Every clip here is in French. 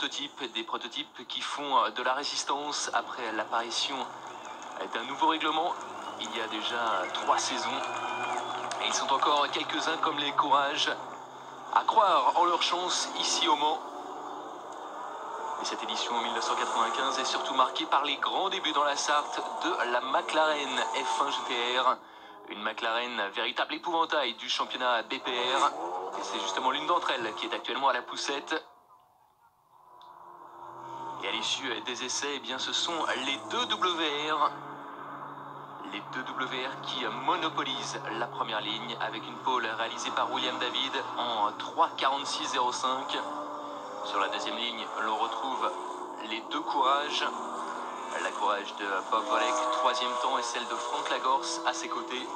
des prototypes qui font de la résistance après l'apparition d'un nouveau règlement il y a déjà 3 saisons. Et ils sont encore quelques-uns comme les Courage à croire en leur chance ici au Mans. Et cette édition en 1995 est surtout marquée par les grands débuts dans la Sarthe de la McLaren F1 GTR. Une McLaren véritable épouvantail du championnat BPR. Et c'est justement l'une d'entre elles qui est actuellement à la poussette. Et à l'issue des essais, eh bien, ce sont les deux WR. Les deux WR qui monopolisent la première ligne avec une pole réalisée par William David en 3:46.05. Sur la deuxième ligne, l'on retrouve les deux Courage. La Courage de Bob Volek, troisième temps, et celle de Franck Lagorce à ses côtés.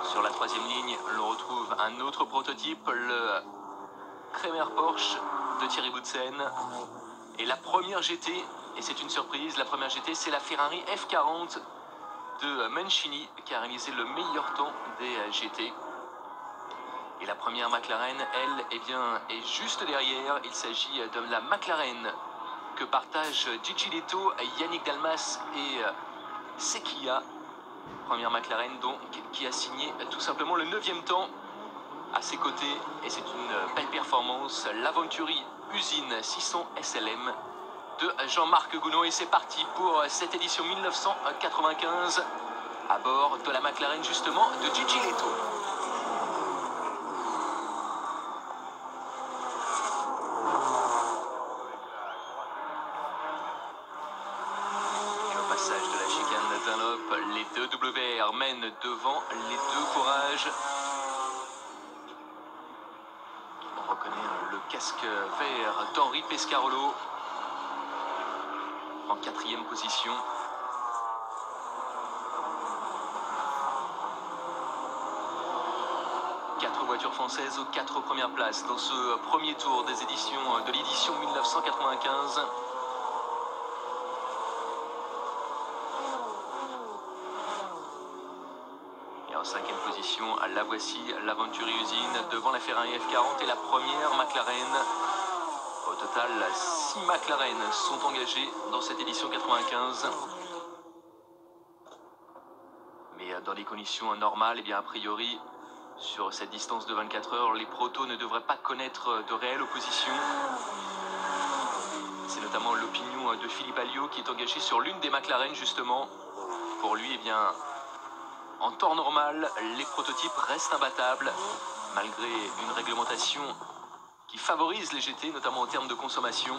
Sur la troisième ligne, l'on retrouve un autre prototype, le Kremer Porsche de Thierry Boutsen. Et la première GT, et c'est une surprise, la première GT, c'est la Ferrari F40 de Mancini qui a réalisé le meilleur temps des GT. Et la première McLaren, elle, eh bien, est juste derrière. Il s'agit de la McLaren que partagent Gigi Leto, Yannick Dalmas et Sequia. Première McLaren donc qui a signé tout simplement le 9e temps à ses côtés. Et c'est une belle performance. L'Aventuri Usine 600 SLM de Jean-Marc Gounod. Et c'est parti pour cette édition 1995 à bord de la McLaren justement de Gigi Leto. Les deux WR mènent devant les deux Courage. On reconnaît le casque vert d'Henri Pescarolo en 4e position. Quatre voitures françaises aux 4 premières places dans ce premier tour des éditions de l'édition 1995. En 5e position, la voici, l'Aventuri Usine devant la Ferrari F40 et la première McLaren. Au total, 6 McLaren sont engagés dans cette édition 95. Mais dans les conditions normales, eh bien, a priori, sur cette distance de 24 heures, les protos ne devraient pas connaître de réelle opposition. C'est notamment l'opinion de Philippe Alliot qui est engagé sur l'une des McLaren justement. Pour lui, eh bien, en temps normal, les prototypes restent imbattables, malgré une réglementation qui favorise les GT, notamment en termes de consommation.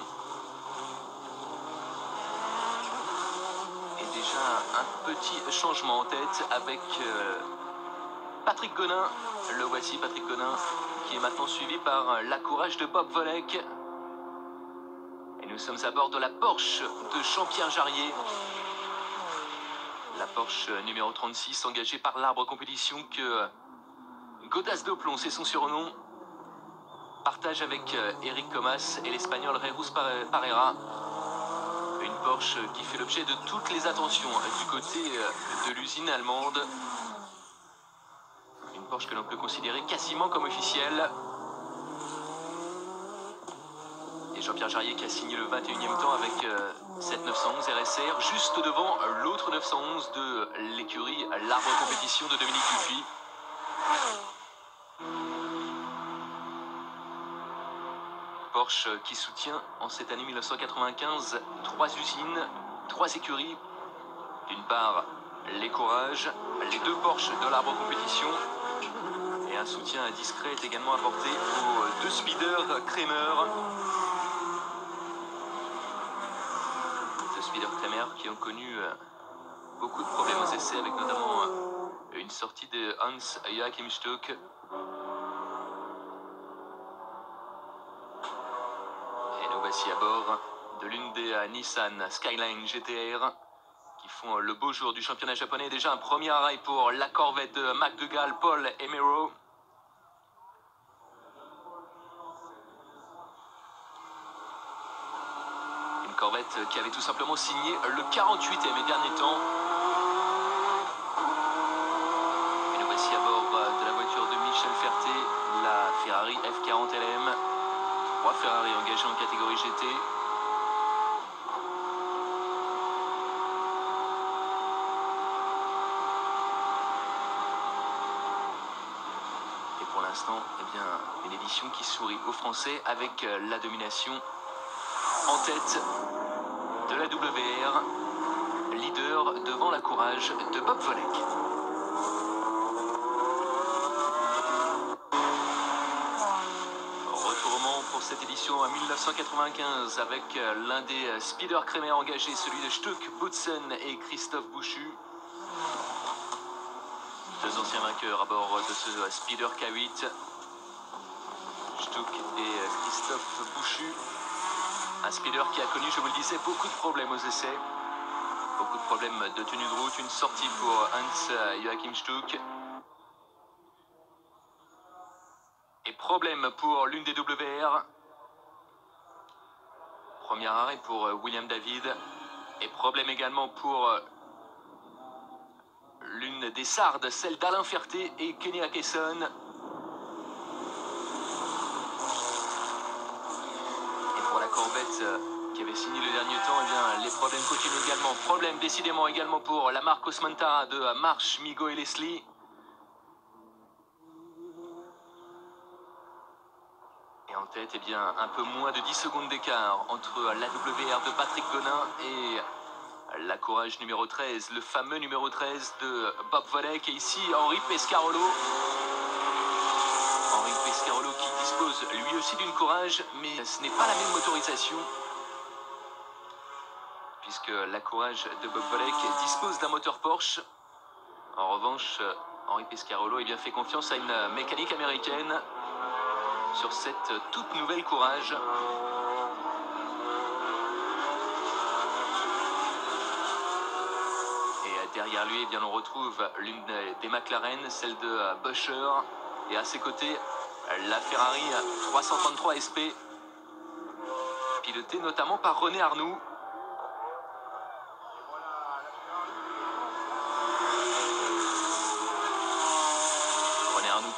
Et déjà un petit changement en tête avec Patrick Gonin. Le voici, Patrick Gonin, qui est maintenant suivi par la Courage de Bob Volek. Et nous sommes à bord de la Porsche de Jean-Pierre Jarier. La Porsche numéro 36, engagée par l'Arbre Compétition que Godas de Plomb, c'est son surnom, partage avec Eric Comas et l'Espagnol Jesús Parera. Une Porsche qui fait l'objet de toutes les attentions du côté de l'usine allemande. Une Porsche que l'on peut considérer quasiment comme officielle. Et Jean-Pierre Jarier qui a signé le 21e temps avec cette 911 RSR, juste devant l'autre 911 de l'écurie l'Arbre Compétition de Dominique Dupuis. Porsche qui soutient en cette année 1995 3 usines, 3 écuries. D'une part, les Courage, les deux Porsche de l'Arbre Compétition. Et un soutien discret est également apporté aux deux speeders Kremer. Kremer qui ont connu beaucoup de problèmes aux essais, avec notamment une sortie de Hans Joachim Stuck. Et nous voici à bord de l'une des Nissan Skyline GTR qui font le beau jour du championnat japonais. Déjà un premier arrêt pour la Corvette de McDougall, Paul Emero. Corvette qui avait tout simplement signé le 48e et dernier temps. Et nous voici à bord de la voiture de Michel Ferté, la Ferrari F40 LM. 3 Ferrari engagés en catégorie GT. Et pour l'instant, eh bien, une édition qui sourit aux Français avec la domination en tête de la WR, leader devant la Courage de Bob Volek. Retournement pour cette édition en 1995 avec l'un des speeders crémés engagés, celui de Stuck Boutsen et Christophe Bouchu. Deux anciens vainqueurs à bord de ce speeder K8. Stuck et Christophe Bouchu. Un speeder qui a connu, je vous le disais, beaucoup de problèmes aux essais. Beaucoup de problèmes de tenue de route. Une sortie pour Hans Joachim Stuck. Et problème pour l'une des WR. Premier arrêt pour William David. Et problème également pour l'une des Sardes, celle d'Alain Ferté et Kenny Atkinson. Et pour la Corvette qui avait signé le dernier temps, eh bien, les problèmes continuent également. Problème décidément également pour la marque Osmantara de Marsh, Migo et Leslie. Et en tête, eh bien, un peu moins de 10 secondes d'écart entre la WR de Patrick Gonin et la Courage numéro 13, le fameux numéro 13 de Bob Volek. Et ici, Henri Pescarolo. Henri Pescarolo qui dispose lui aussi d'une Courage, mais ce n'est pas la même motorisation. Puisque la Courage de Bob Volek dispose d'un moteur Porsche. En revanche, Henri Pescarolo a bien fait confiance à une mécanique américaine sur cette toute nouvelle Courage. Et derrière lui, eh bien, on retrouve l'une des McLaren, celle de Buescher. Et à ses côtés, la Ferrari 333 SP, pilotée notamment par René Arnoux.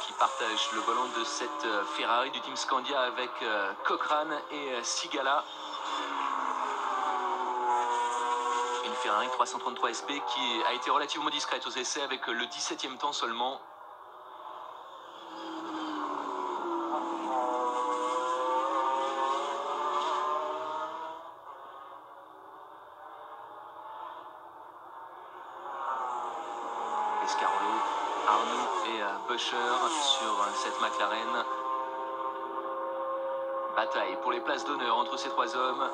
Qui partage le volant de cette Ferrari du Team Scandia avec Cochrane et Sigala. Une Ferrari 333 SP qui a été relativement discrète aux essais avec le 17e temps seulement. Pescarolo, Arnoux et Buescher sur cette McLaren. Bataille pour les places d'honneur entre ces trois hommes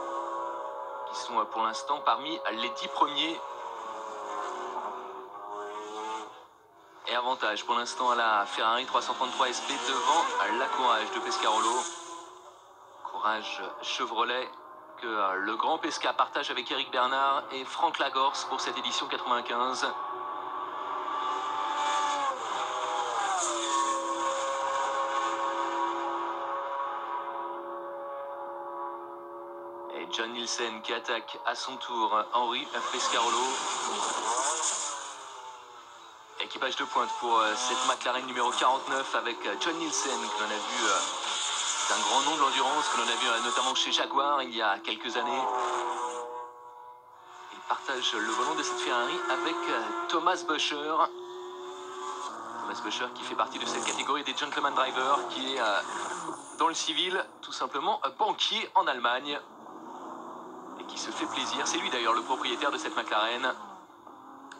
qui sont pour l'instant parmi les 10 premiers. Et avantage pour l'instant à la Ferrari 333 SP devant la Courage de Pescarolo. Courage Chevrolet que le Grand Pesca partage avec Eric Bernard et Franck Lagorce pour cette édition 95. John Nielsen qui attaque à son tour Henri Pescarolo. Équipage de pointe pour cette McLaren numéro 49 avec John Nielsen, que l'on a vu, c'est un grand nom de l'endurance, que l'on a vu notamment chez Jaguar il y a quelques années. Il partage le volant de cette Ferrari avec Thomas Buescher. Thomas Buescher qui fait partie de cette catégorie des gentleman drivers, qui est dans le civil, tout simplement banquier en Allemagne. Et qui se fait plaisir. C'est lui d'ailleurs le propriétaire de cette McLaren.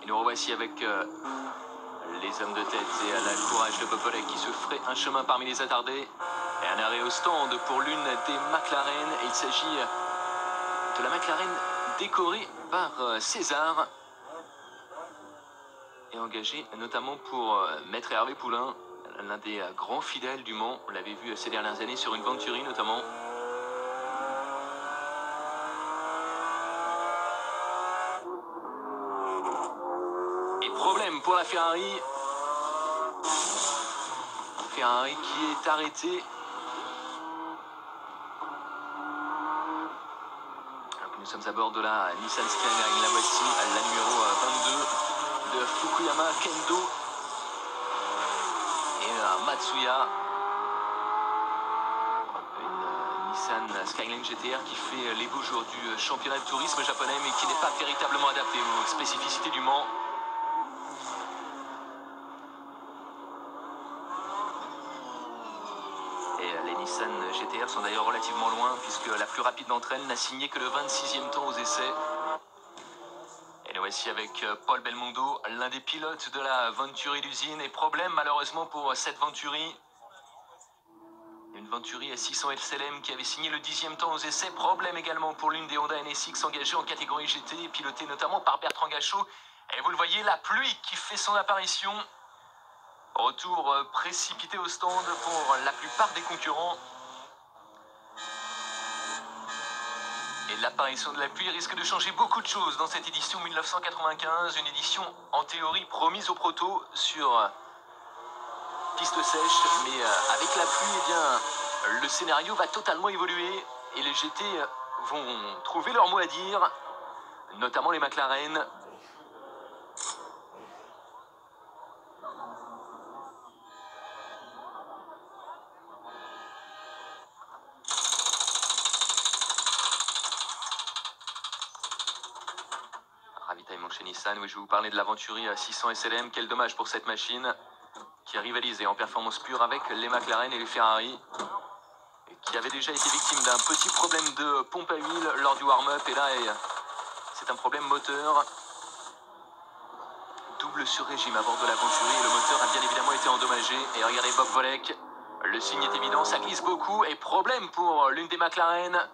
Et nous revoici avec les hommes de tête et la Courage de Bob Volek qui se ferait un chemin parmi les attardés. Et un arrêt au stand pour l'une des McLaren. Et il s'agit de la McLaren décorée par César. Et engagée notamment pour Maître Hervé Poulain, l'un des grands fidèles du Mans. On l'avait vu ces dernières années sur une Venturi notamment. Problème pour la Ferrari. Ferrari qui est arrêtée. Alors que nous sommes à bord de la Nissan Skyline. La voici, la numéro 22 de Fukuyama Kendo et Matsuya. Une Nissan Skyline GTR qui fait les beaux jours du championnat de tourisme japonais, mais qui n'est pas véritablement adapté aux spécificités du Mans. Et les Nissan GTR sont d'ailleurs relativement loin, puisque la plus rapide d'entre elles n'a signé que le 26e temps aux essais. Et nous voici avec Paul Belmondo, l'un des pilotes de la Venturi d'usine. Et problème malheureusement pour cette Venturi. Une Venturi à 600 SLM qui avait signé le 10e temps aux essais. Problème également pour l'une des Honda NSX engagées en catégorie GT, pilotée notamment par Bertrand Gachot. Et vous le voyez, la pluie qui fait son apparition. Retour précipité au stand pour la plupart des concurrents. Et l'apparition de la pluie risque de changer beaucoup de choses dans cette édition 1995. Une édition en théorie promise au proto sur piste sèche, mais avec la pluie, eh bien, le scénario va totalement évoluer et les GT vont trouver leur mot à dire, notamment les McLaren. Ravitaillement chez Nissan, oui, je vais vous parler de la Venturi à 600 SLM. Quel dommage pour cette machine qui a rivalisé en performance pure avec les McLaren et les Ferrari, et qui avait déjà été victime d'un petit problème de pompe à huile lors du warm-up. Et là, c'est un problème moteur. Double sur-régime à bord de la Venturi et le moteur a bien évidemment été endommagé. Et regardez Bob Volek, le signe est évident, ça glisse beaucoup. Et problème pour l'une des McLaren.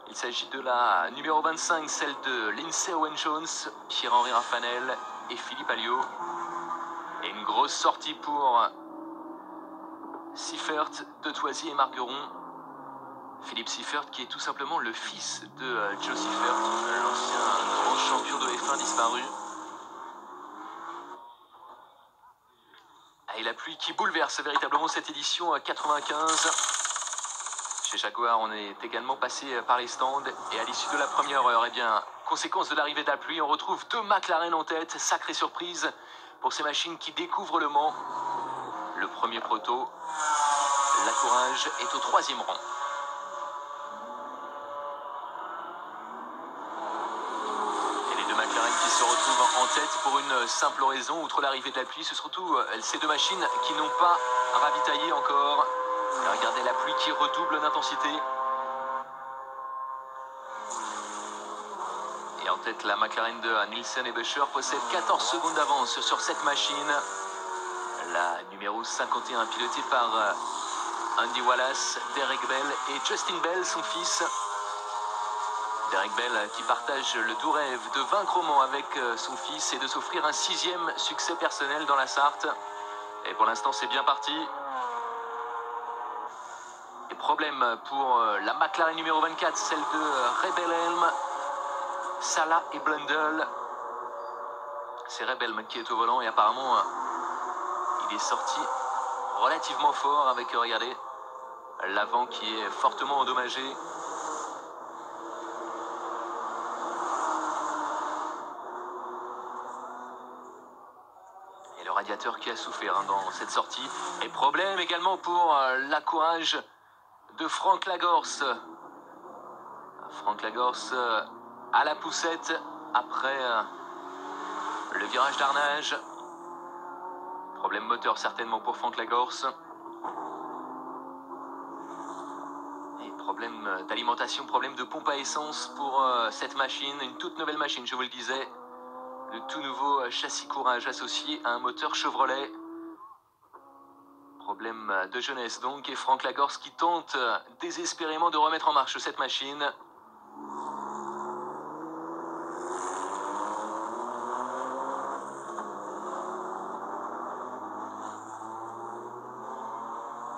Il s'agit de la numéro 25, celle de Lindsay Owen-Jones, Pierre-Henri Raffanel et Philippe Alliot. Et une grosse sortie pour Seifert, De Toisier et Margueron. Philippe Seifert qui est tout simplement le fils de Joe Seifert, l'ancien grand champion de F1 disparu. Et la pluie qui bouleverse véritablement cette édition 95. Chez Jaguar, on est également passé par les stands. Et à l'issue de la première heure, eh bien, conséquence de l'arrivée de la pluie, on retrouve deux McLaren en tête. Sacrée surprise pour ces machines qui découvrent le Mans. Le premier proto, la Courage, est au 3e rang. Et les deux McLaren qui se retrouvent en tête pour une simple raison. Outre l'arrivée de la pluie, c'est surtout ces deux machines qui n'ont pas ravitaillé encore. Et regardez la pluie qui redouble d'intensité. Et en tête, la McLaren de Nielsen et Buescher possède 14 secondes d'avance sur cette machine. La numéro 51, pilotée par Andy Wallace, Derek Bell et Justin Bell, son fils. Derek Bell qui partage le doux rêve de vaincre au Mans avec son fils et de s'offrir un 6e succès personnel dans la Sarthe. Et pour l'instant, c'est bien parti. Et problème pour la McLaren numéro 24, celle de Rebel Helm, Salah et Blundell. C'est Rebel qui est au volant et apparemment il est sorti relativement fort avec, regardez, l'avant qui est fortement endommagé. Et le radiateur qui a souffert dans cette sortie. Et problème également pour la Courage de Frank Lagorce. Frank Lagorce à la poussette après le virage d'Arnage. Problème moteur certainement pour Frank Lagorce. Et problème d'alimentation, problème de pompe à essence pour cette machine. Une toute nouvelle machine, je vous le disais. Le tout nouveau châssis Courage associé à un moteur Chevrolet. Problème de jeunesse donc, et Frank Lagorce qui tente désespérément de remettre en marche cette machine.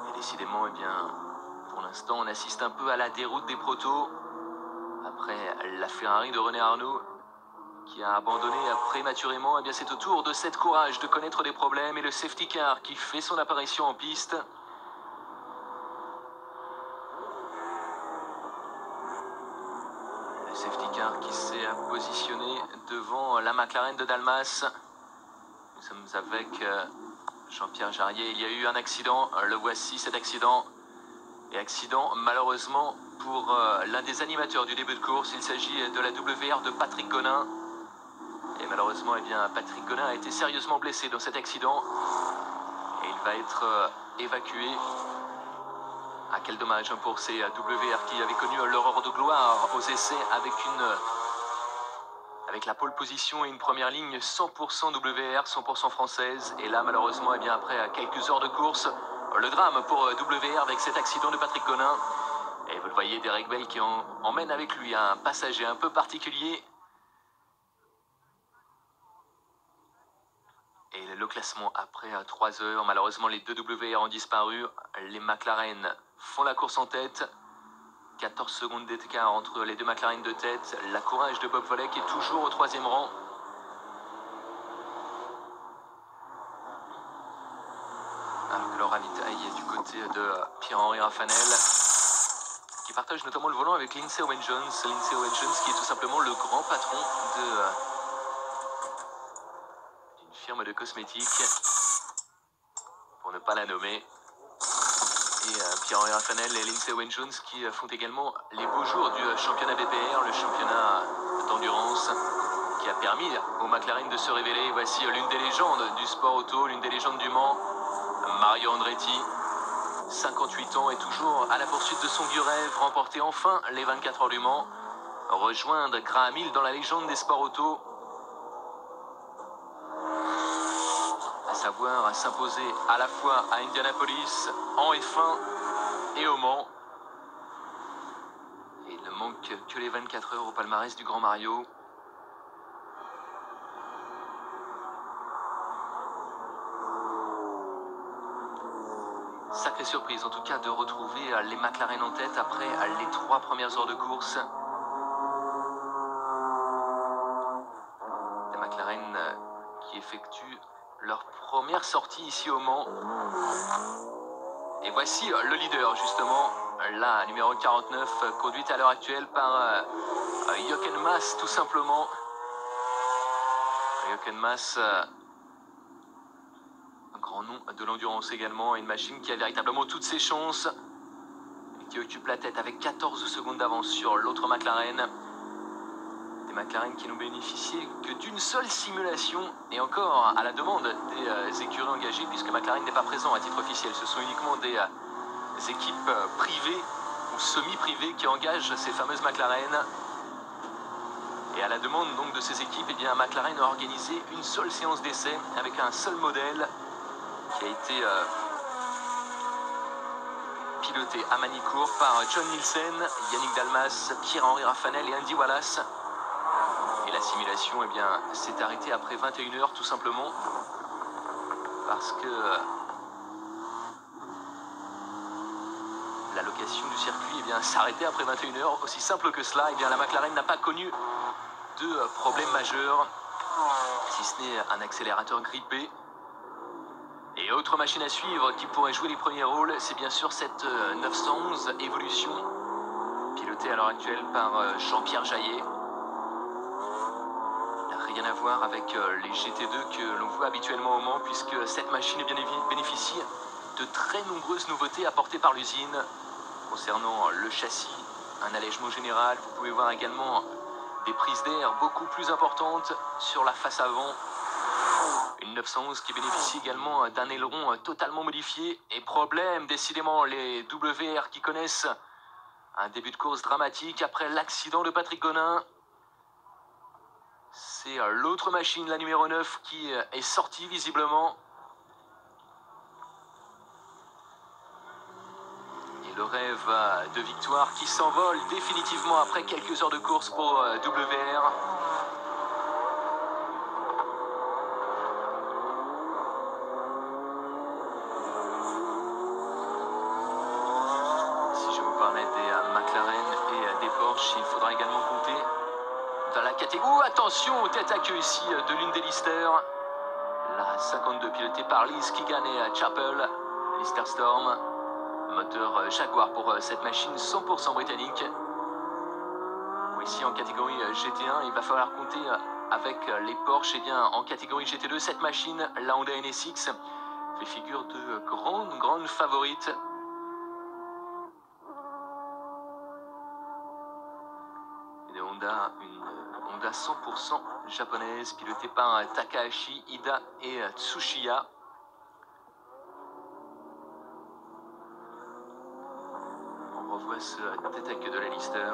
Et décidément, eh bien, pour l'instant, on assiste un peu à la déroute des protos. Après la Ferrari de René Arnoux, qui a abandonné prématurément, eh bien c'est au tour de cette Courage de connaître des problèmes et le safety car qui fait son apparition en piste. Le safety car qui s'est positionné devant la McLaren de Dalmas. Nous sommes avec Jean-Pierre Jarier. Il y a eu un accident, le voici cet accident. Et accident malheureusement pour l'un des animateurs du début de course. Il s'agit de la WR de Patrick Gonin. Et malheureusement, eh bien, Patrick Gonin a été sérieusement blessé dans cet accident. Et il va être évacué. Ah, quel dommage pour ces WR qui avaient connu leur heure de gloire aux essais avec la pole position et une première ligne 100% WR, 100% française. Et là, malheureusement, eh bien, après quelques heures de course, le drame pour WR avec cet accident de Patrick Gonin. Et vous le voyez, Derek Bell qui emmène avec lui un passager un peu particulier. Et le classement après 3 heures, malheureusement les deux WR ont disparu. Les McLaren font la course en tête. 14 secondes d'écart entre les deux McLaren de tête. La courage de Bob Vollek est toujours au 3e rang. Alors que leur ravitaille est du côté de Pierre-Henri Raffanel, qui partage notamment le volant avec Lindsay Owen-Jones. Lindsay Owen-Jones qui est tout simplement le grand patron d'une firme de cosmétiques, pour ne pas la nommer. Et Pierre-Henri Raffanel et Lindsay Owen-Jones qui font également les beaux jours du championnat BPR, le championnat d'endurance, qui a permis aux McLaren de se révéler. Et voici l'une des légendes du sport auto, l'une des légendes du Mans, Mario Andretti, 58 ans et toujours à la poursuite de son vieux rêve, remporter enfin les 24 heures du Mans, rejoindre Graham Hill dans la légende des sports auto, à savoir s'imposer à la fois à Indianapolis, en F1 et au Mans. Et il ne manque que les 24 heures au palmarès du Grand Mario. Sacrée surprise en tout cas de retrouver les McLaren en tête après les 3 premières heures de course. Les McLaren qui effectuent leur première sortie ici au Mans. Et voici le leader justement, la numéro 49, conduite à l'heure actuelle par Jochen Mass tout simplement. Jochen Mass, un grand nom de l'endurance également, et une machine qui a véritablement toutes ses chances, et qui occupe la tête avec 14 secondes d'avance sur l'autre McLaren. Des McLaren qui n'ont bénéficié que d'une seule simulation, et encore à la demande des écuries engagées, puisque McLaren n'est pas présent à titre officiel. Ce sont uniquement des équipes privées ou semi-privées qui engagent ces fameuses McLaren. Et à la demande donc de ces équipes, eh bien, McLaren a organisé une seule séance d'essai avec un seul modèle qui a été piloté à Manicourt par John Nielsen, Yannick Dalmas, Pierre-Henri Raffanel et Andy Wallace. Et la simulation, eh bien, s'est arrêtée après 21 heures tout simplement parce que la location du circuit, eh bien, s'arrêtait après 21 heures. Aussi simple que cela, eh bien, la McLaren n'a pas connu de problème majeur, si ce n'est un accélérateur grippé. Et autre machine à suivre qui pourrait jouer les premiers rôles, c'est bien sûr cette 911 Evolution, pilotée à l'heure actuelle par Jean-Pierre Jaillet. Rien à voir avec les GT2 que l'on voit habituellement au Mans, puisque cette machine bénéficie de très nombreuses nouveautés apportées par l'usine concernant le châssis, un allègement général. Vous pouvez voir également des prises d'air beaucoup plus importantes sur la face avant. Une 911 qui bénéficie également d'un aileron totalement modifié. Et problème, décidément, les WR qui connaissent un début de course dramatique après l'accident de Patrick Gonin. C'est l'autre machine, la numéro 9, qui est sortie visiblement. Et le rêve de victoire qui s'envole définitivement après quelques heures de course pour WR. Si je vous parlais des McLaren et des Porsche, il faudra également compter dans la catégorie. Attention, tête à queue ici de l'une des Lister. La 52 pilotée par Liz Keegan et Chapel. Lister Storm. Moteur Jaguar pour cette machine 100% britannique. Ou ici en catégorie GT1, il va falloir compter avec les Porsche. Et bien en catégorie GT2, cette machine, la Honda NSX, fait figure de grande favorite. Honda, une Honda 100% japonaise, pilotée par Takahashi Ida et Tsushiya. On revoit ce tête à queue de la Lister.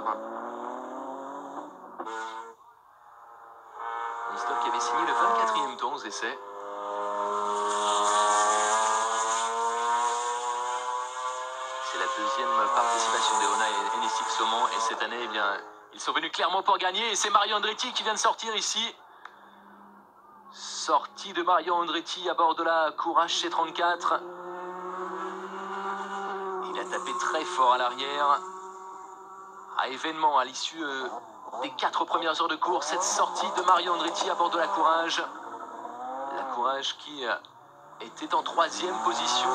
Lister qui avait signé le 24e temps aux essais. C'est la deuxième participation des Honda et NSX au Mans, et cette année, eh bien, ils sont venus clairement pour gagner, et c'est Mario Andretti qui vient de sortir ici. Sortie de Mario Andretti à bord de la Courage C34. Il a tapé très fort à l'arrière. À événement, à l'issue des 4 premières heures de course, cette sortie de Mario Andretti à bord de la Courage. La Courage qui était en 3e position.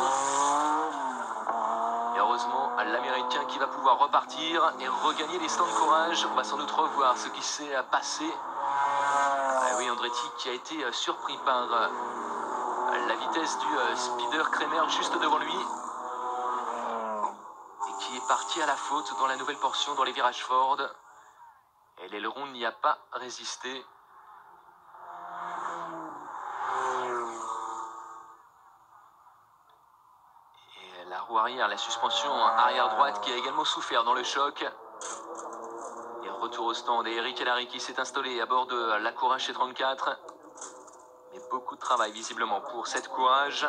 Et heureusement, l'Américain qui va pouvoir repartir et regagner les stands de Courage. On va sans doute revoir ce qui s'est passé. Ah oui, Andretti qui a été surpris par la vitesse du speeder Kremer juste devant lui. Et qui est parti à la faute dans la nouvelle portion, dans les virages Ford. Et l'aileron n'y a pas résisté. Et la roue arrière, la suspension arrière droite qui a également souffert dans le choc. Et retour au stand. Et Eric Hellary qui s'est installé à bord de la Courage C34. Mais beaucoup de travail visiblement pour cette Courage.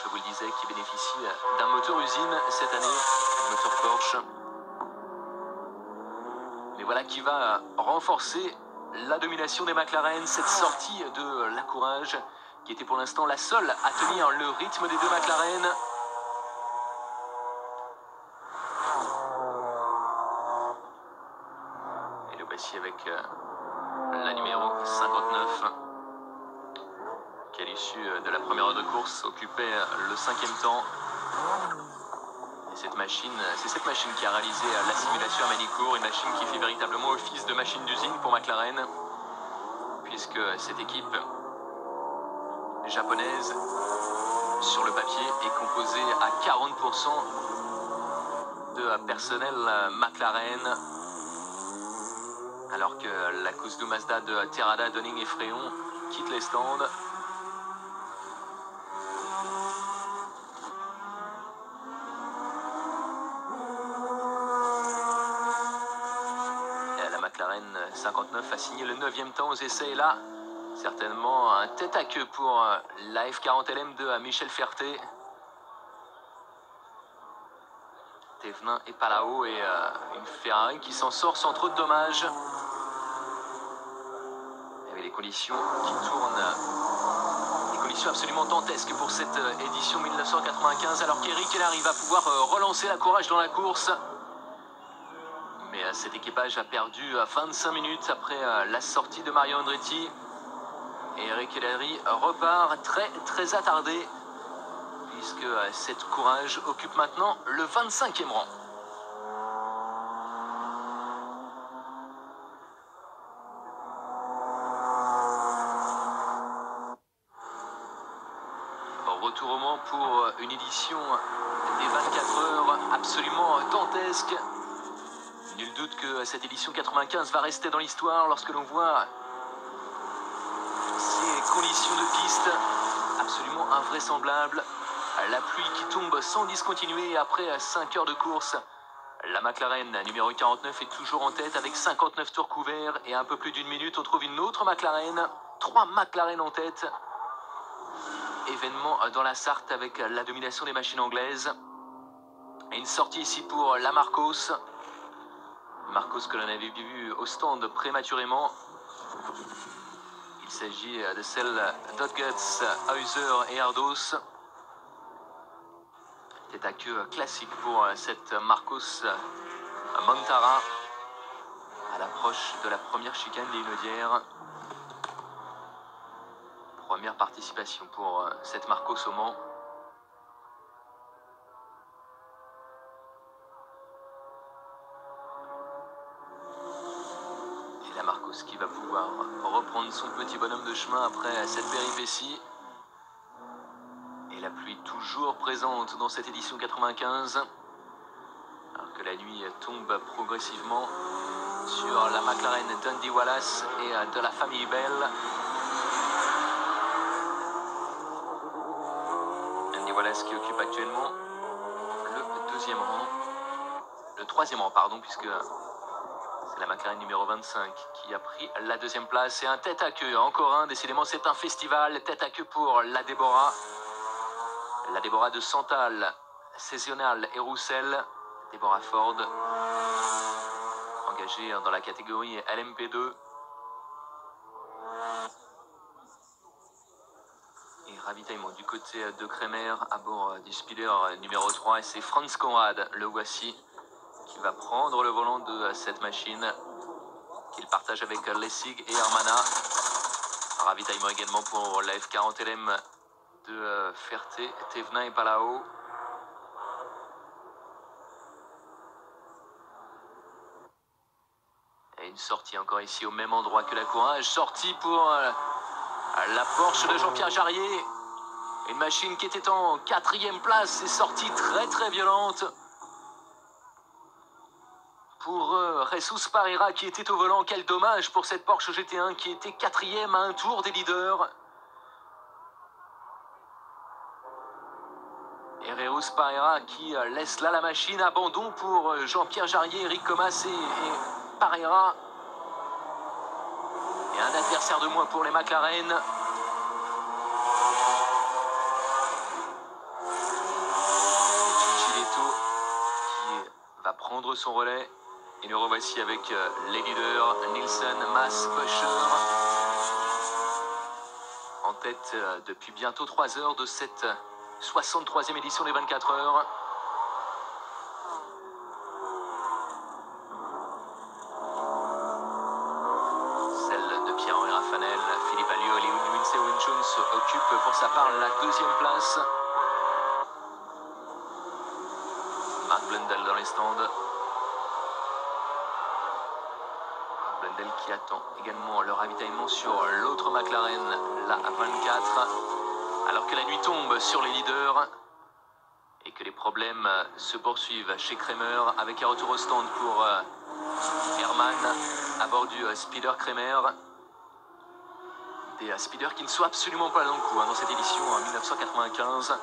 Je vous le disais, qui bénéficie d'un moteur usine cette année, un moteur Porsche. Mais voilà qui va renforcer la domination des McLaren, cette sortie de la Courage, qui était pour l'instant la seule à tenir le rythme des 2 McLaren. Et le voici avec la numéro 59. Qui à l'issue de la première heure de course occupait le 5e temps. Et c'est cette machine qui a réalisé la simulation à Manicourt, une machine qui fait véritablement office de machine d'usine pour McLaren, puisque cette équipe japonaise, sur le papier, est composée à 40% de personnel McLaren, alors que la Kusuzu Mazda de Terada, Donning et Fréon quitte les stands. McLaren 59 a signé le 9e temps aux essais, et là, certainement un tête à queue pour la F40LM de Michel Ferté. Thévenin et Palao, et une Ferrari qui s'en sort sans trop de dommages. Avec les conditions qui tournent, des conditions absolument dantesques pour cette édition 1995, alors qu'Eric Hellary va pouvoir relancer la Courage dans la course. Mais cet équipage a perdu 25 minutes après la sortie de Mario Andretti. Et Eric Hellary repart très attardé, puisque cette Courage occupe maintenant le 25e rang. Retour au Mans pour une édition des 24 heures absolument dantesque. Nul doute que cette édition 95 va rester dans l'histoire lorsque l'on voit ces conditions de piste absolument invraisemblables. La pluie qui tombe sans discontinuer après 5 heures de course. La McLaren numéro 49 est toujours en tête avec 59 tours couverts, et un peu plus d'une minute on trouve une autre McLaren. 3 McLaren en tête. Événement dans la Sarthe avec la domination des machines anglaises. Et une sortie ici pour la Marcos. Marcos que l'on avait vu au stand prématurément. Il s'agit de celle d'Otguts, Heuser et Erdos. Tête à queue classique pour cette Marcos Montara à l'approche de la première chicane des Hunaudières. Première participation pour cette Marcos au Mans. Et la Marcos qui va pouvoir reprendre son petit bonhomme de chemin après cette péripétie. Et Et la pluie toujours présente dans cette édition 95. Alors que la nuit tombe progressivement sur la McLaren Dundee Wallace et de la famille Bell. Dundee Wallace qui occupe actuellement le deuxième rang. Le troisième rang, pardon, puisque c'est la McLaren numéro 25 qui a pris la deuxième place. Et un tête à queue, encore un, décidément c'est un festival. Tête à queue pour la Deborah. La Deborah de Santal, Saisonal et Roussel. Deborah Ford, engagée dans la catégorie LMP2. Et ravitaillement du côté de Kremer à bord du speeder numéro 3. Et c'est Franz Conrad, le voici, qui va prendre le volant de cette machine, qu'il partage avec Lessig et Hermana. Ravitaillement également pour la F40 LM de Ferté, Thévenin et Palao. Et une sortie encore ici au même endroit que la Courage. Sortie pour la Porsche de Jean-Pierre Jarier. Une machine qui était en 4e place. Et sortie très violente pour Jesus Parera qui était au volant. Quel dommage pour cette Porsche GT1 qui était 4e à un tour des leaders. Et Jesus Parera qui laisse là la machine. Abandon pour Jean-Pierre Jarier, Eric Comas et Parera. Et un adversaire de moins pour les McLaren. Cicciletto qui va prendre son relais. Et nous revoici avec les leaders Nielsen, Mass, Buescher. En tête depuis bientôt 3 heures de cette 63e édition des 24 heures. Celle de Pierre-Henri Raffanel, Philippe Alliot et Lindsey Jones occupent pour sa part la 2e place. Mark Blundell dans les stands. Blundell qui attend également le ravitaillement sur l'autre McLaren, la 24. Alors que la nuit tombe sur les leaders et que les problèmes se poursuivent chez Kremer avec un retour au stand pour Hermann à bord du speeder Kremer. Des speeders qui ne sont absolument pas dans le coup dans cette édition en 1995.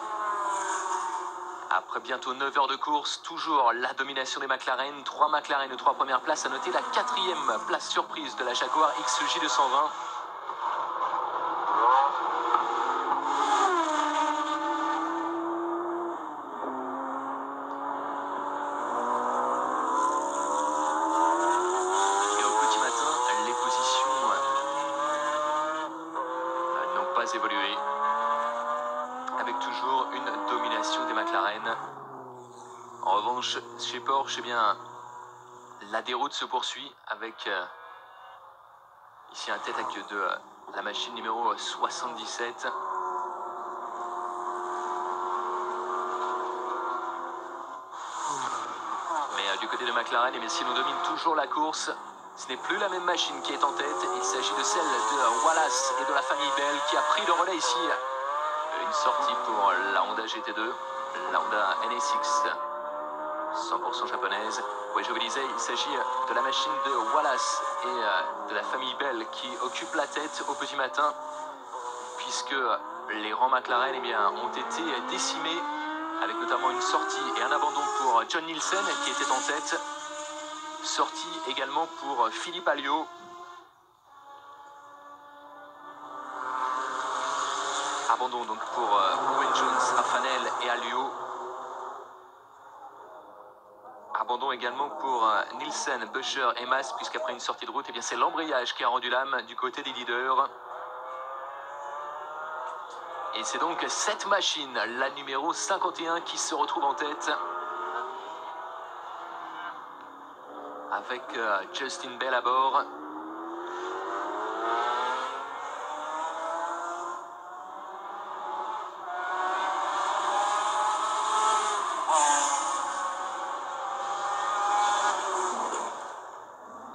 Après bientôt 9 heures de course, toujours la domination des McLaren. 3 McLaren aux 3 premières places. À noter la 4e place surprise de la Jaguar XJ220. Évoluer avec toujours une domination des McLaren. En revanche, chez Porsche, eh bien, la déroute se poursuit avec ici un tête à queue de la machine numéro 77. Mais du côté de McLaren, eh bien, si l'on domine toujours la course, ce n'est plus la même machine qui est en tête. Il s'agit de celle de Wallace et de la famille Bell qui a pris le relais ici. Une sortie pour la Honda GT2, la Honda NSX 100% japonaise. Oui, je vous disais, il s'agit de la machine de Wallace et de la famille Bell qui occupe la tête au petit matin, puisque les rangs McLaren eh bien, ont été décimés, avec notamment une sortie et un abandon pour John Nielsen qui était en tête. Sortie également pour Philippe Alliot. Abandon donc pour Owen Jones, Raffanel et Alliot. Abandon également pour Nielsen, Buescher et Mass, puisqu'après une sortie de route, eh bien c'est l'embrayage qui a rendu l'âme du côté des leaders. Et c'est donc cette machine, la numéro 51, qui se retrouve en tête. Avec Justin Bell à bord.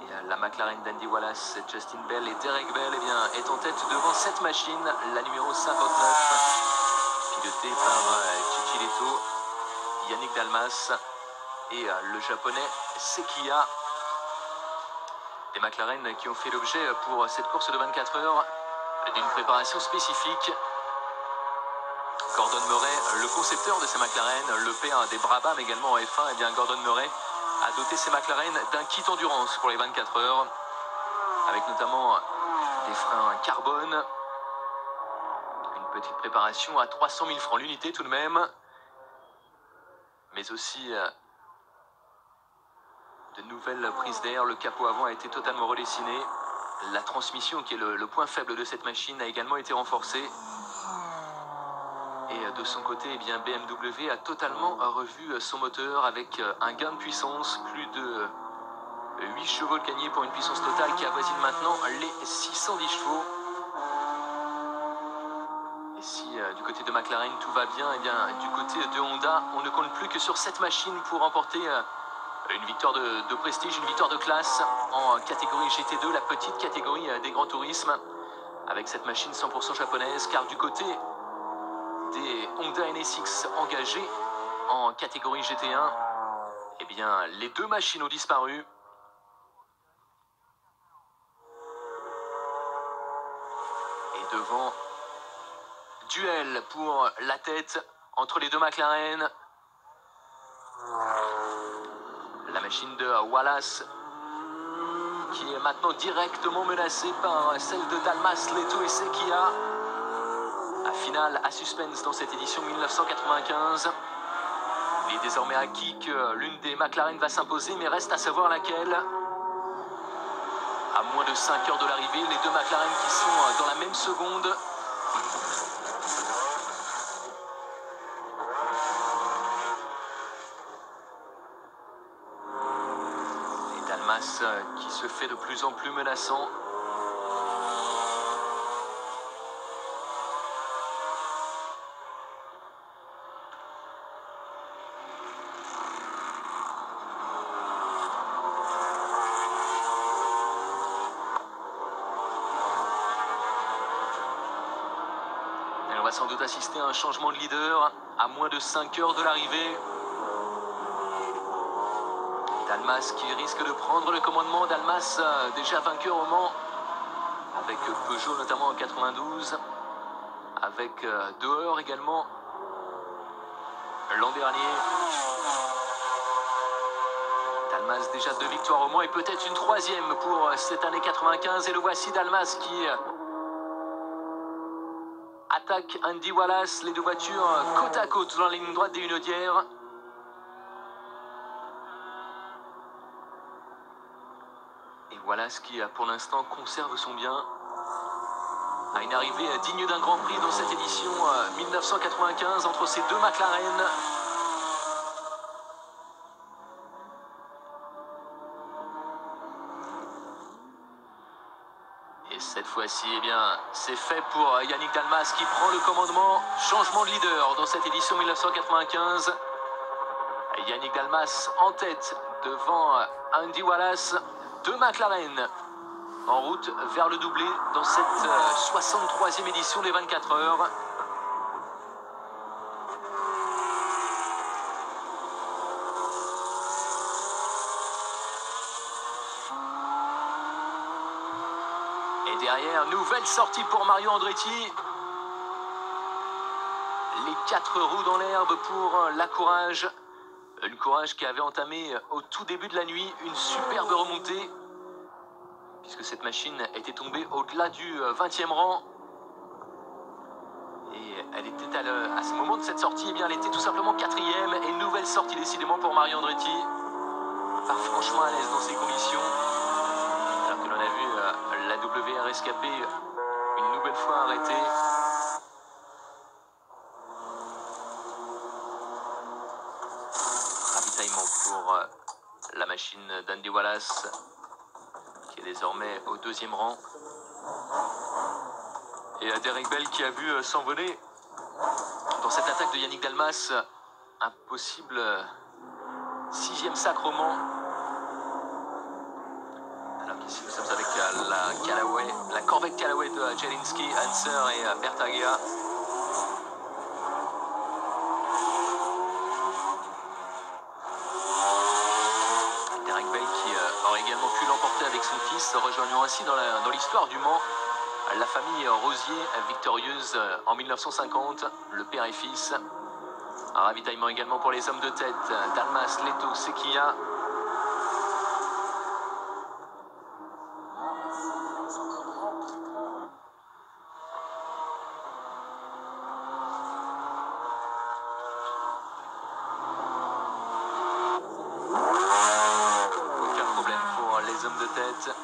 Et la McLaren Dundee Wallace, Justin Bell et Derek Bell eh bien, est en tête devant cette machine, la numéro 59, pilotée piloté par Chicchiletto, Yannick Dalmas et le japonais Sekiya. Des McLaren qui ont fait l'objet pour cette course de 24 heures d'une préparation spécifique. Gordon Murray, le concepteur de ces McLaren, le père des Brabham également en F1, et bien Gordon Murray a doté ces McLaren d'un kit endurance pour les 24 heures, avec notamment des freins carbone, une petite préparation à 300 000 francs l'unité tout de même, mais aussi de nouvelles prises d'air. Le capot avant a été totalement redessiné. La transmission, qui est le point faible de cette machine, a également été renforcée. Et de son côté, eh bien, BMW a totalement revu son moteur avec un gain de puissance, plus de 8 chevaux de gagné pour une puissance totale qui avoisine maintenant les 610 chevaux. Et si du côté de McLaren tout va bien, eh bien, du côté de Honda, on ne compte plus que sur cette machine pour remporter une victoire de prestige, une victoire de classe en catégorie GT2, la petite catégorie des grands tourismes, avec cette machine 100% japonaise, car du côté des Honda NSX engagés en catégorie GT1, eh bien, les deux machines ont disparu. Et devant, duel pour la tête entre les deux McLaren. La machine de Wallace qui est maintenant directement menacée par celle de Dalmas, Leto et Sekiya. À finale, à suspense dans cette édition 1995. Il est désormais acquis que l'une des McLaren va s'imposer, mais reste à savoir laquelle. À moins de 5 heures de l'arrivée, les deux McLaren qui sont dans la même seconde. Et Dalmas qui se fait de plus en plus menaçant. On va sans doute assister à un changement de leader à moins de 5 heures de l'arrivée. Dalmas qui risque de prendre le commandement. Dalmas déjà vainqueur au Mans avec Peugeot notamment en 92, avec Dehors également l'an dernier. Dalmas déjà 2 victoires au Mans et peut-être une troisième pour cette année 95. Et le voici Dalmas qui attaque Andy Wallace, les deux voitures côte à côte dans la ligne droite des Hunaudières. Et Wallace qui pour l'instant conserve son bien, à une arrivée digne d'un Grand Prix dans cette édition 1995 entre ces deux McLaren. Et cette fois-ci, eh bien, c'est fait pour Yannick Dalmas qui prend le commandement. Changement de leader dans cette édition 1995. Yannick Dalmas en tête devant Andy Wallace. Deux McLaren en route vers le doublé dans cette 63e édition des 24 heures. Et derrière, nouvelle sortie pour Mario Andretti. Les 4 roues dans l'herbe pour la Courage. Une Courage qui avait entamé au tout début de la nuit une superbe remontée, puisque cette machine était tombée au-delà du 20e rang. Et elle était à ce moment de cette sortie, eh bien, elle était tout simplement 4e. Et nouvelle sortie décidément pour Mario Andretti. Pas franchement à l'aise dans ces conditions. Alors que l'on a vu la WRSKP une nouvelle fois arrêtée. Ravitaillement pour la machine d'Andy Wallace, qui est désormais au 2e rang. Et Derek Bell qui a vu s'envoler dans cette attaque de Yannick Dalmas un possible 6e sacre au Mans. Alors qu'ici nous sommes avec la Corvette Callaway de Jelinski, Hanser et Bertagia. fils, rejoignant ainsi dans l'histoire du Mans la famille Rosier, victorieuse en 1950, le père et fils. Un ravitaillement également pour les hommes de tête, Dalmas, Leto, Sequia. Aucun problème pour les hommes de tête.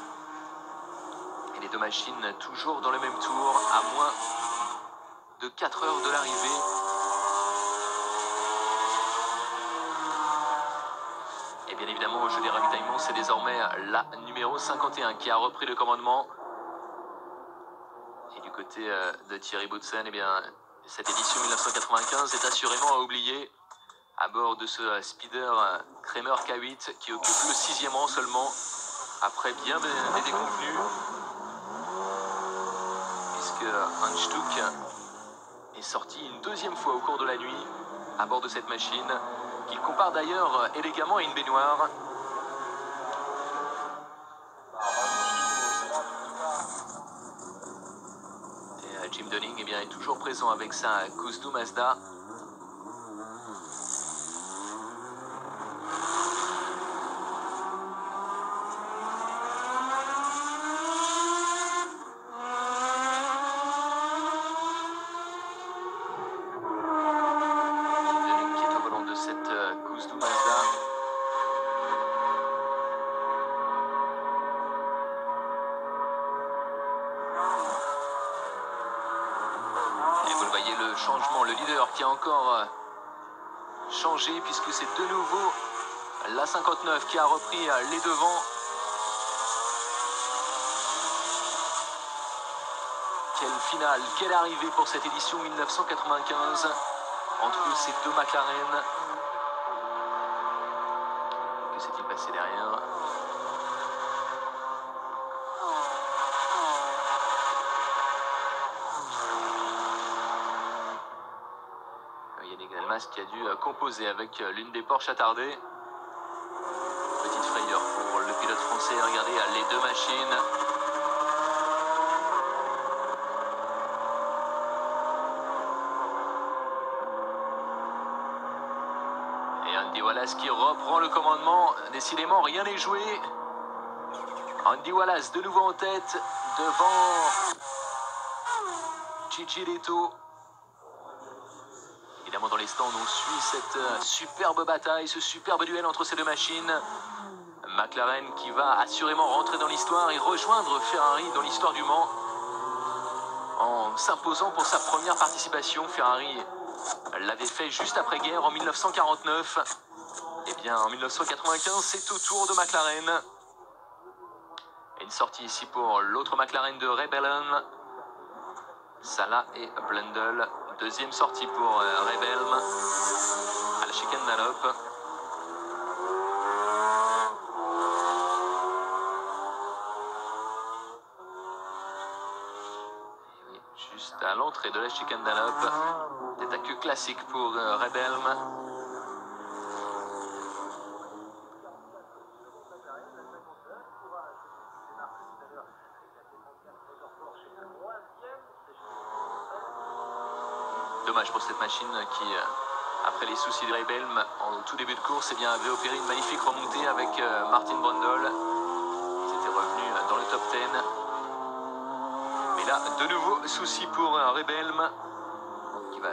Et les deux machines toujours dans le même tour, à moins de 4 heures de l'arrivée. Et bien évidemment, au jeu des ravitaillements, c'est désormais la numéro 51 qui a repris le commandement. Et du côté de Thierry Boutsen, eh bien, cette édition 1995 est assurément à oublier à bord de ce speeder Kramer K8 qui occupe le 6e rang seulement, après bien des déconvenus, puisque Hanstuck est sorti une deuxième fois au cours de la nuit à bord de cette machine, qu'il compare d'ailleurs élégamment à une baignoire. Et Jim Dunning eh bien, est toujours présent avec sa Kuzdou Mazda. Changement, le leader qui a encore changé puisque c'est de nouveau la 59 qui a repris les devants. Quelle finale, quelle arrivée pour cette édition 1995 entre ces deux McLaren. Que s'est-il passé derrière ? Dalmas qui a dû composer avec l'une des Porsche attardées. Petite frayeur pour le pilote français. Regardez les deux machines. Et Andy Wallace qui reprend le commandement. Décidément, rien n'est joué. Andy Wallace de nouveau en tête devant Gigi Leto. Évidemment, dans les stands, on suit cette superbe bataille, ce superbe duel entre ces deux machines. McLaren qui va assurément rentrer dans l'histoire et rejoindre Ferrari dans l'histoire du Mans en s'imposant pour sa première participation. Ferrari l'avait fait juste après-guerre en 1949. Et bien, en 1995, c'est au tour de McLaren. Et une sortie ici pour l'autre McLaren de Ray Bellem. Salah et Blundell. Deuxième sortie pour Ray Bellem à la chicane d'Allop. Juste à l'entrée de la chicane d'Allop. Des attaques classiques pour Ray Bellem. Dommage pour cette machine qui, après les soucis de Ray Bellem en tout début de course, eh bien, avait opéré une magnifique remontée avec Martin Brundle. Ils étaient revenus dans le top 10. Mais là, de nouveau, souci pour Ray Bellem qui va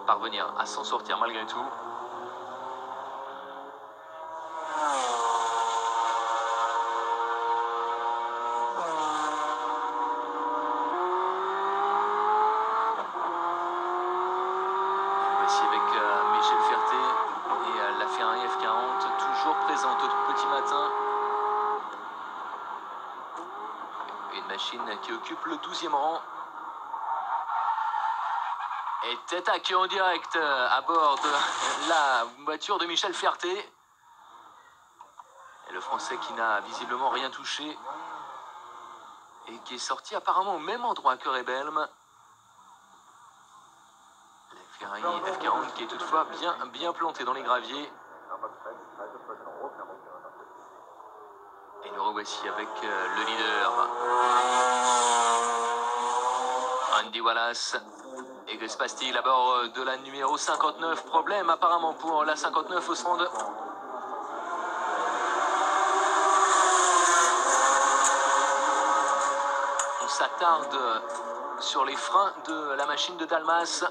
parvenir à s'en sortir malgré tout. Avec Michel Ferté et la Ferrari F40 toujours présente au petit matin. Une machine qui occupe le 12e rang. Et tête à queue en direct à bord de la voiture de Michel Ferté. Et le Français qui n'a visiblement rien touché et qui est sorti apparemment au même endroit que Ray Bellem. Ferrari F40 qui est toutefois bien planté dans les graviers. Et nous revoici avec le leader. Andy Wallace. Et que se passe-t-il à bord de la numéro 59? Problème apparemment pour la 59 au stand. On s'attarde sur les freins de la machine de Dalmas.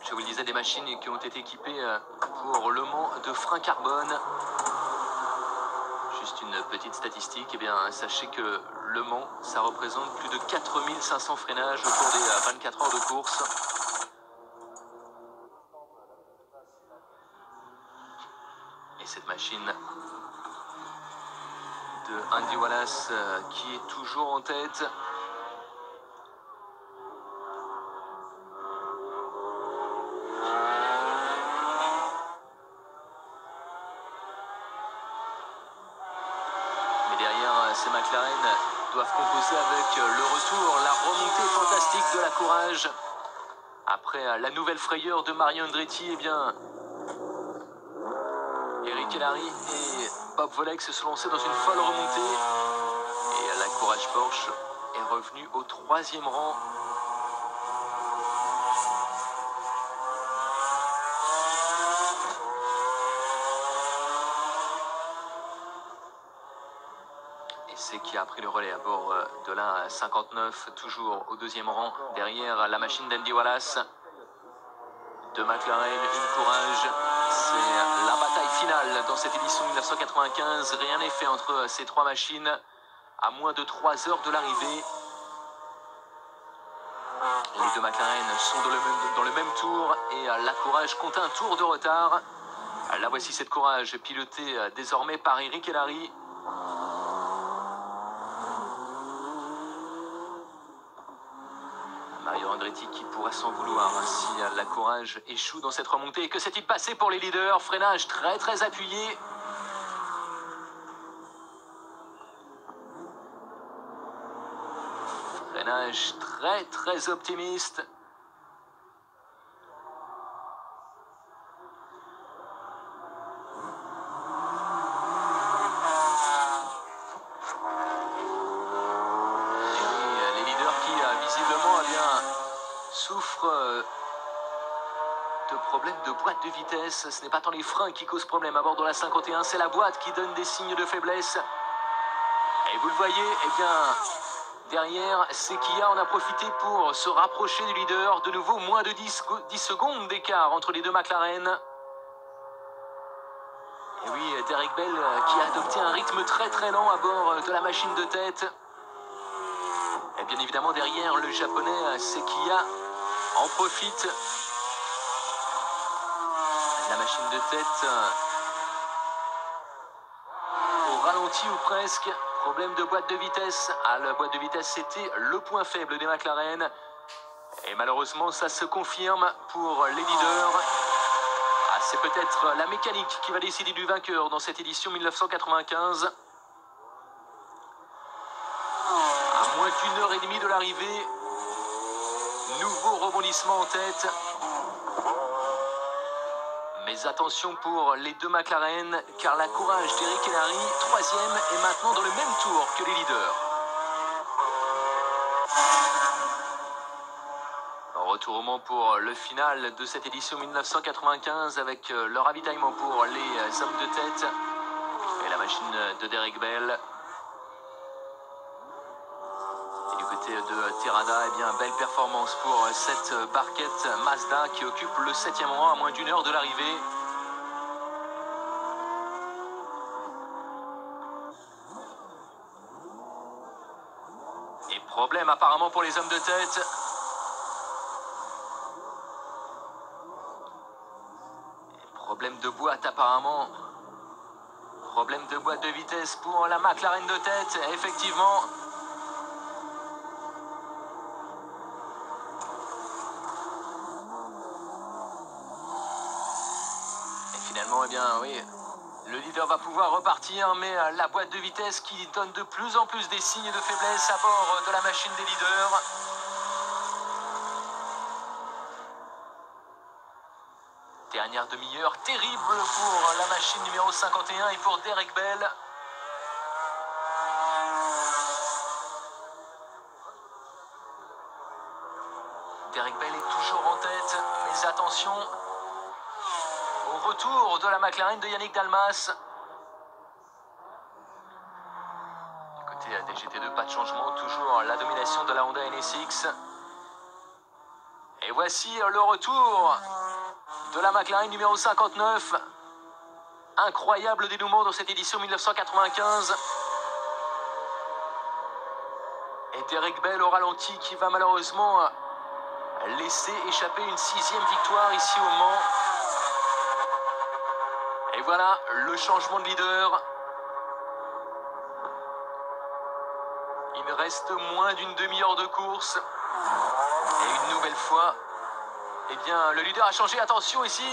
Je vous le disais, des machines qui ont été équipées pour Le Mans de freins carbone. Juste une petite statistique, eh bien, sachez que Le Mans, ça représente plus de 4500 freinages au cours des 24 heures de course. Et cette machine de Andy Wallace qui est toujours en tête. Mais derrière, ces McLaren doivent composer avec le retour, la remontée fantastique de la Courage. Après la nouvelle frayeur de Mario Andretti, eh bien, Eric Hellary et Bob Volek se sont lancés dans une folle remontée. Et la Courage Porsche est revenue au 3e rang. Et c'est qui a pris le relais à bord de la 59, toujours au 2e rang. Derrière la machine d'Andy Wallace. De McLaren, une Courage. C'est la bataille finale dans cette édition 1995. Rien n'est fait entre ces trois machines à moins de 3 heures de l'arrivée. Les deux McLaren sont dans le même tour et la Courage compte un tour de retard. Là voici cette Courage pilotée désormais par Eric Hellary. Mario Andretti qui pourrait s'en vouloir si la Courage échoue dans cette remontée. Et que s'est-il passé pour les leaders? Freinage très appuyé. Freinage très optimiste. Souffre de problèmes de boîte de vitesse. Ce n'est pas tant les freins qui causent problème à bord de la 51, c'est la boîte qui donne des signes de faiblesse. Et vous le voyez, eh bien, derrière, c'est Kia en a profité pour se rapprocher du leader. De nouveau, moins de 10 secondes d'écart entre les deux McLaren. Et oui, Derek Bell qui a adopté un rythme très lent à bord de la machine de tête. Et bien évidemment, derrière, le japonais, c'est Kia en profite. La machine de tête au ralenti ou presque. Problème de boîte de vitesse. La boîte de vitesse, c'était le point faible des McLaren. Et malheureusement, ça se confirme pour les leaders. C'est peut-être la mécanique qui va décider du vainqueur dans cette édition 1995. À moins d'1h30 de l'arrivée. Nouveau rebondissement en tête. Mais attention pour les deux McLaren, car la Courage d'Eric Hellary, 3e, est maintenant dans le même tour que les leaders. Retournement pour le final de cette édition 1995 avec le ravitaillement pour les hommes de tête et la machine de Derek Bell. De Terada, eh bien, belle performance pour cette barquette Mazda qui occupe le 7e rang à moins d'1 heure de l'arrivée. Et problème apparemment pour les hommes de tête. Et problème de boîte apparemment. Problème de boîte de vitesse pour la McLaren de tête, effectivement. Finalement, eh bien, oui, le leader va pouvoir repartir, mais la boîte de vitesse qui donne de plus en plus des signes de faiblesse à bord de la machine des leaders. Dernière demi-heure terrible pour la machine numéro 51 et pour Derek Bell. Derek Bell est toujours en tête, mais attention au retour de la McLaren de Yannick Dalmas. Du côté des GT2, pas de changement, toujours la domination de la Honda NSX. Et voici le retour de la McLaren numéro 59. Incroyable dénouement dans cette édition 1995. Et Derek Bell au ralenti qui va malheureusement laisser échapper une 6e victoire ici au Mans. Et voilà le changement de leader. Il reste moins d'une demi-heure de course. Et une nouvelle fois, eh bien, le leader a changé. Attention ici.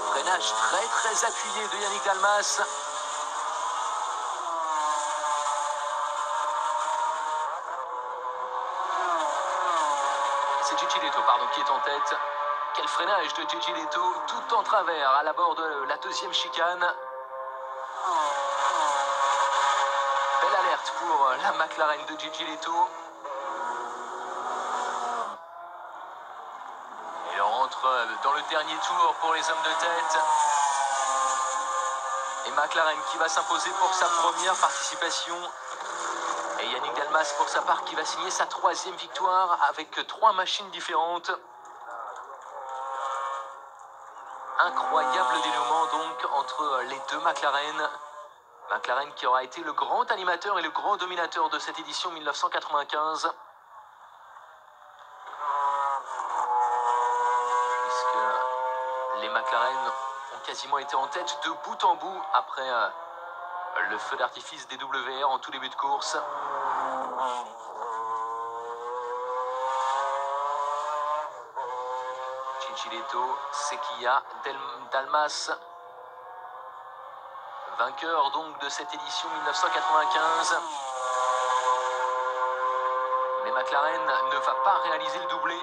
Freinage très appuyé de Yannick Dalmas. C'est Gigi Leto, qui est en tête. Quel freinage de Gigi Leto, tout en travers à l'abord de la deuxième chicane. Belle alerte pour la McLaren de Gigi Leto. Et on rentre dans le dernier tour pour les hommes de tête. Et McLaren qui va s'imposer pour sa première participation. Et Yannick Dalmas pour sa part qui va signer sa 3e victoire avec 3 machines différentes. Incroyable dénouement donc entre les deux McLaren. McLaren qui aura été le grand animateur et le grand dominateur de cette édition 1995. Puisque les McLaren ont quasiment été en tête de bout en bout après le feu d'artifice des WR en tout début de course. Gigi Leto, Sequia, Dalmas, vainqueur donc de cette édition 1995. Mais McLaren ne va pas réaliser le doublé,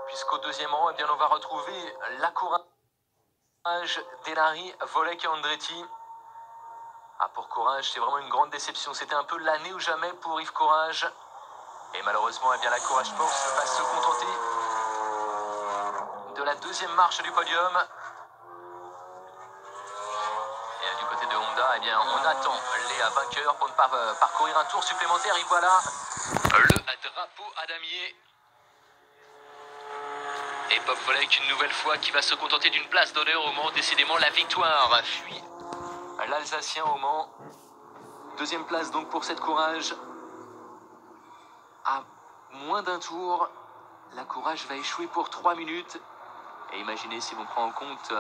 puisqu'au deuxième rang, eh bien, on va retrouver la Courage, Denari, Volek et Andretti. Ah, pour Courage, c'est vraiment une grande déception. C'était un peu l'année ou jamais pour Yves Courage. Et malheureusement, eh bien, la Courage Force va se contenter de la 2e marche du podium. Et du côté de Honda, eh bien, on attend les vainqueurs pour ne pas parcourir un tour supplémentaire. Et voilà le drapeau à damier. Et Bob Volek, une nouvelle fois, qui va se contenter d'une place d'honneur au Mans. Décidément, la victoire fuit l'Alsacien au Mans. 2e place donc pour cette Courage. À moins d'un tour, la Courage va échouer pour 3 minutes. Et imaginez si l'on prend en compte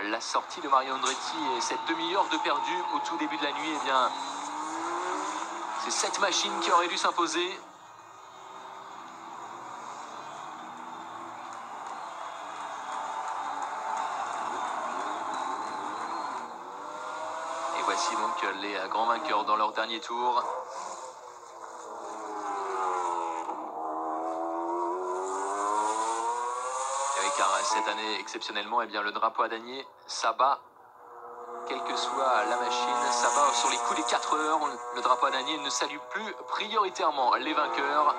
la sortie de Mario Andretti et cette demi-heure de perdu au tout début de la nuit, eh bien, c'est cette machine qui aurait dû s'imposer. Et voici donc les grands vainqueurs dans leur dernier tour. Car cette année, exceptionnellement, eh bien, le drapeau à damier, ça bat, quelle que soit la machine, ça bat sur les coups des 4 heures. Le drapeau à damier ne salue plus prioritairement les vainqueurs.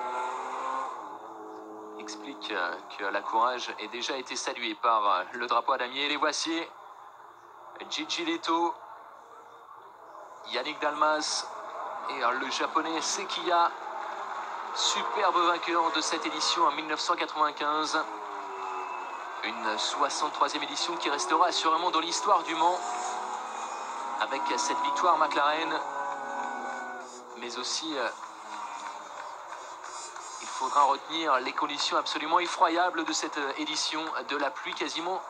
Explique que la Courage ait déjà été saluée par le drapeau à damier. Les voici. Gigi Leto, Yannick Dalmas et le japonais Sequia, superbe vainqueur de cette édition en 1995. Une 63e édition qui restera assurément dans l'histoire du Mans avec cette victoire McLaren. Mais aussi, il faudra retenir les conditions absolument effroyables de cette édition, de la pluie quasiment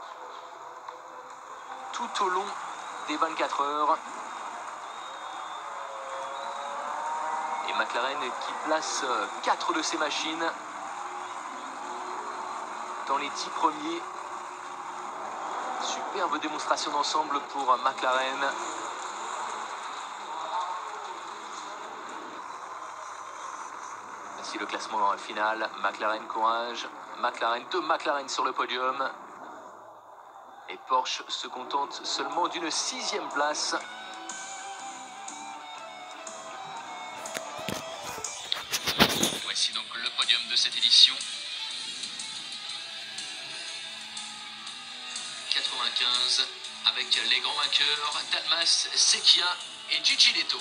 tout au long des 24 heures. Et McLaren qui place 4 de ses machines dans les 10 premiers. Superbe démonstration d'ensemble pour McLaren. Voici le classement final. McLaren courage. McLaren, 2 McLaren sur le podium. Et Porsche se contente seulement d'une 6e place. Voici donc le podium de cette édition. 95 avec les grands vainqueurs Dalmas, Sekia et Gigi Leto.